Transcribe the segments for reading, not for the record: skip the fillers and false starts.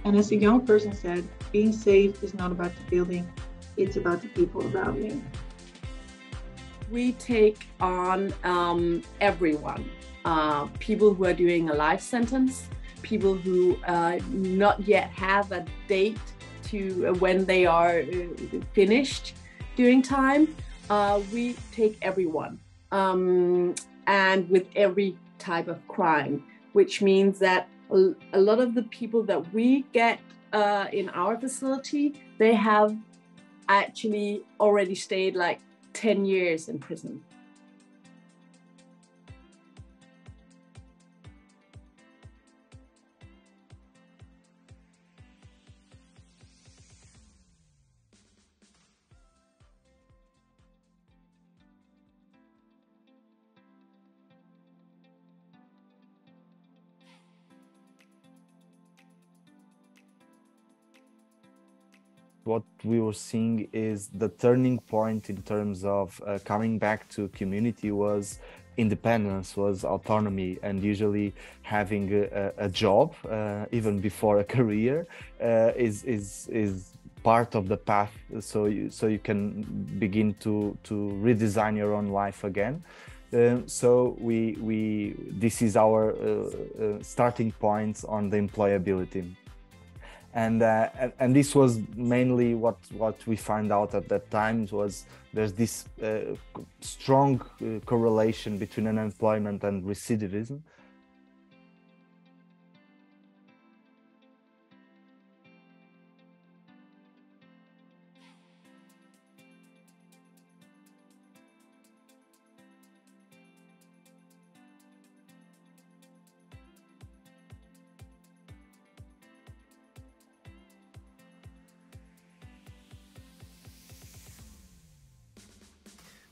And as a young person said, being safe is not about the building, it's about the people around me. We take on everyone, people who are doing a life sentence, people who not yet have a date to when they are finished doing time. We take everyone, and with every type of crime, which means that a lot of the people that we get in our facility, they have actually already stayed like 10 years in prison. What we were seeing is the turning point in terms of coming back to community was independence, was autonomy, and usually having a job, even before a career, is part of the path. So you can begin to redesign your own life again. So this is our starting points on the employability. And this was mainly what we found out at that time was there's this strong correlation between unemployment and recidivism.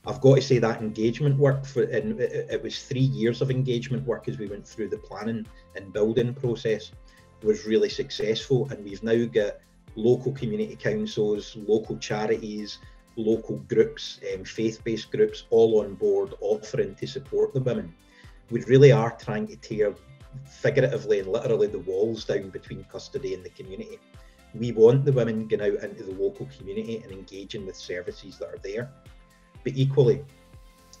I've got to say that engagement work, it was 3 years of engagement work as we went through the planning and building process, was really successful. And we've now got local community councils, local charities, local groups, faith-based groups all on board offering to support the women. We really are trying to tear figuratively and literally the walls down between custody and the community. We want the women going out into the local community and engaging with services that are there. But equally,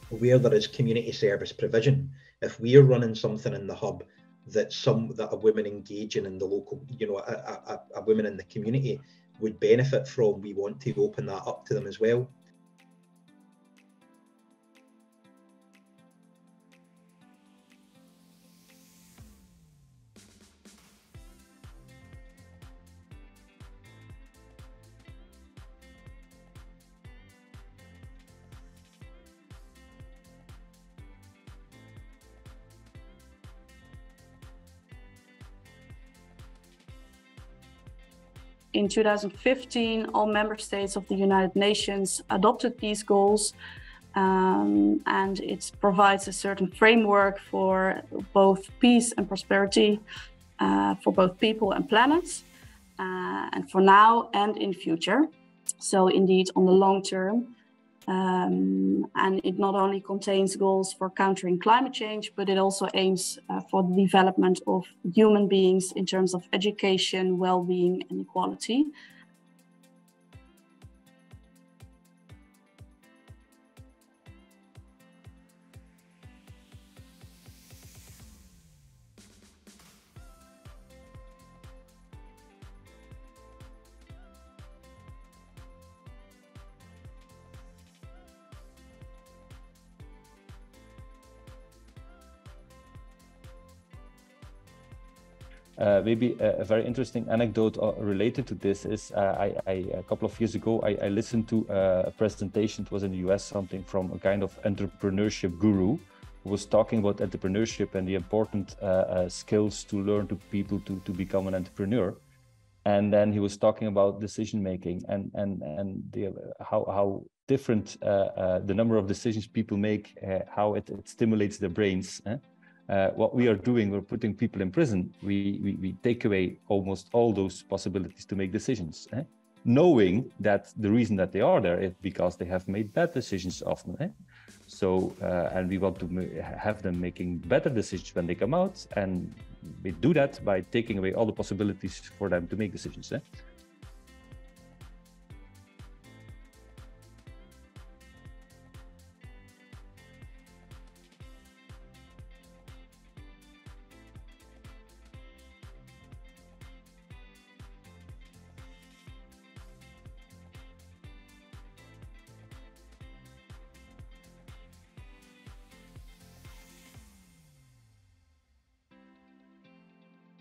where there is community service provision, if we are running something in the hub that a woman engaging in the local, a woman in the community would benefit from, we want to open that up to them as well. In 2015, all member states of the United Nations adopted these goals, and it provides a certain framework for both peace and prosperity, for both people and planets, and for now and in future. So indeed, on the long term, and it not only contains goals for countering climate change, but it also aims for the development of human beings in terms of education, well-being, and equality. Maybe a very interesting anecdote related to this is a couple of years ago, I listened to a presentation. It was in the US, something from a kind of entrepreneurship guru who was talking about entrepreneurship and the important skills to learn to people to become an entrepreneur. And then he was talking about decision making and how different the number of decisions people make, how it stimulates their brains. What we are doing, we're putting people in prison. We take away almost all those possibilities to make decisions, knowing that the reason that they are there is because they have made bad decisions often. So, and we want to have them making better decisions when they come out, and we do that by taking away all the possibilities for them to make decisions.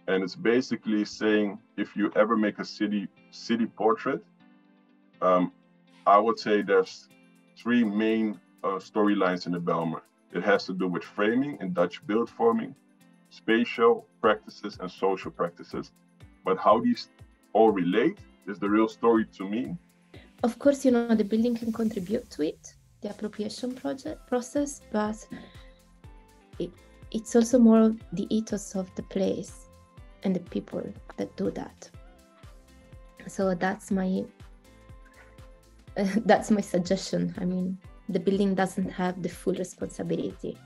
And it's basically saying, if you ever make a city portrait, I would say there's three main storylines in the Bijlmer. It has to do with framing and Dutch beeldvorming, spatial practices and social practices. But how these all relate is the real story to me. Of course, you know, the building can contribute to it, the appropriation process, but it's also more the ethos of the place and the people that do that. So that's my suggestion. I mean, the building doesn't have the full responsibility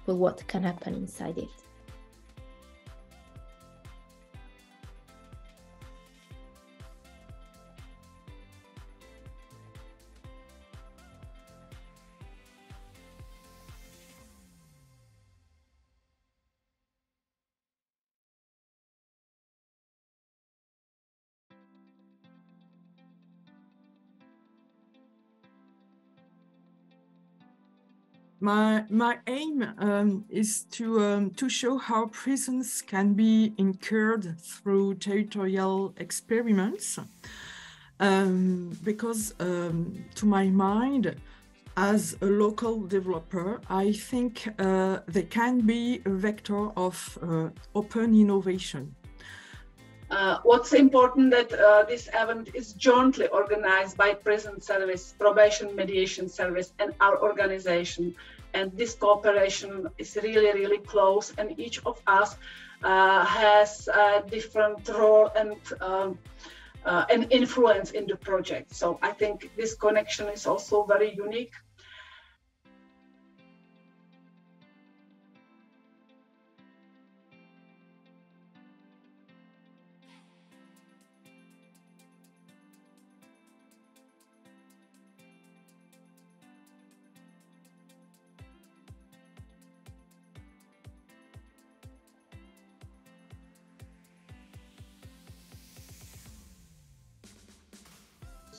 for what can happen inside it. My aim is to show how prisons can be incurred through territorial experiments, because to my mind, as a local developer, I think they can be a vector of open innovation. What's important that this event is jointly organized by Prison Service, Probation Mediation Service, and our organization. And this cooperation is really, really close, and each of us has a different role and influence in the project. So I think this connection is also very unique.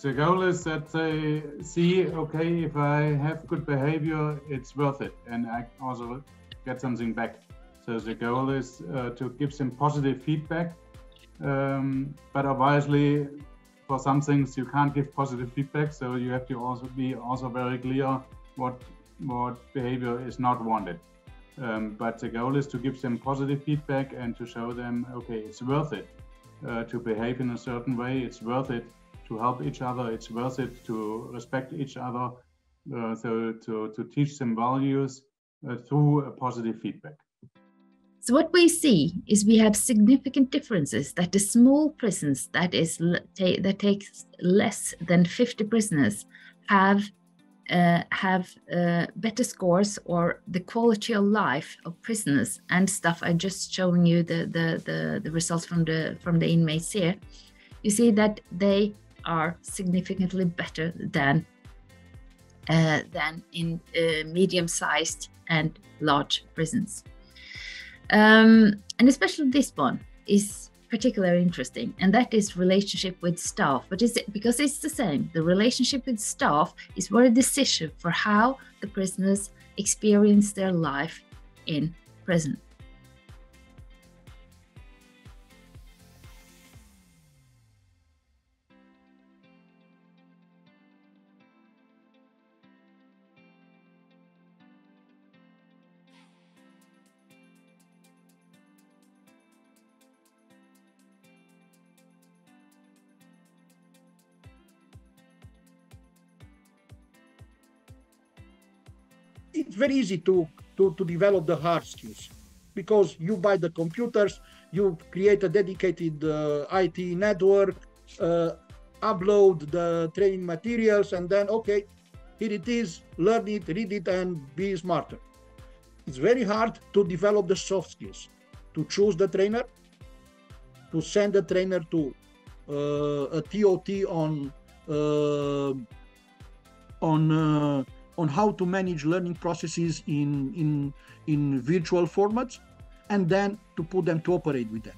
The goal is that they see, okay, if I have good behavior, it's worth it, and I also get something back. So the goal is to give them positive feedback, but obviously for some things you can't give positive feedback, so you have to also be very clear what behavior is not wanted. But the goal is to give them positive feedback and to show them, okay, it's worth it to behave in a certain way, it's worth it to help each other, it's worth it to respect each other, so to teach them values through a positive feedback. So what we see is we have significant differences that the small prisons that takes less than 50 prisoners have better scores, or the quality of life of prisoners and stuff. I'm just showing you the results from the inmates here. You see that they are significantly better than in medium-sized and large prisons. And especially this one is particularly interesting, and that is relationship with staff. But because it's the same, the relationship with staff is very decisive for how the prisoners experience their life in prison. It's very easy to develop the hard skills, because you buy the computers, you create a dedicated IT network, upload the training materials, and then, okay, here it is, learn it, read it, and be smarter. It's very hard to develop the soft skills, to choose the trainer, to send the trainer to a TOT on how to manage learning processes in virtual formats, and then to put them to operate with them.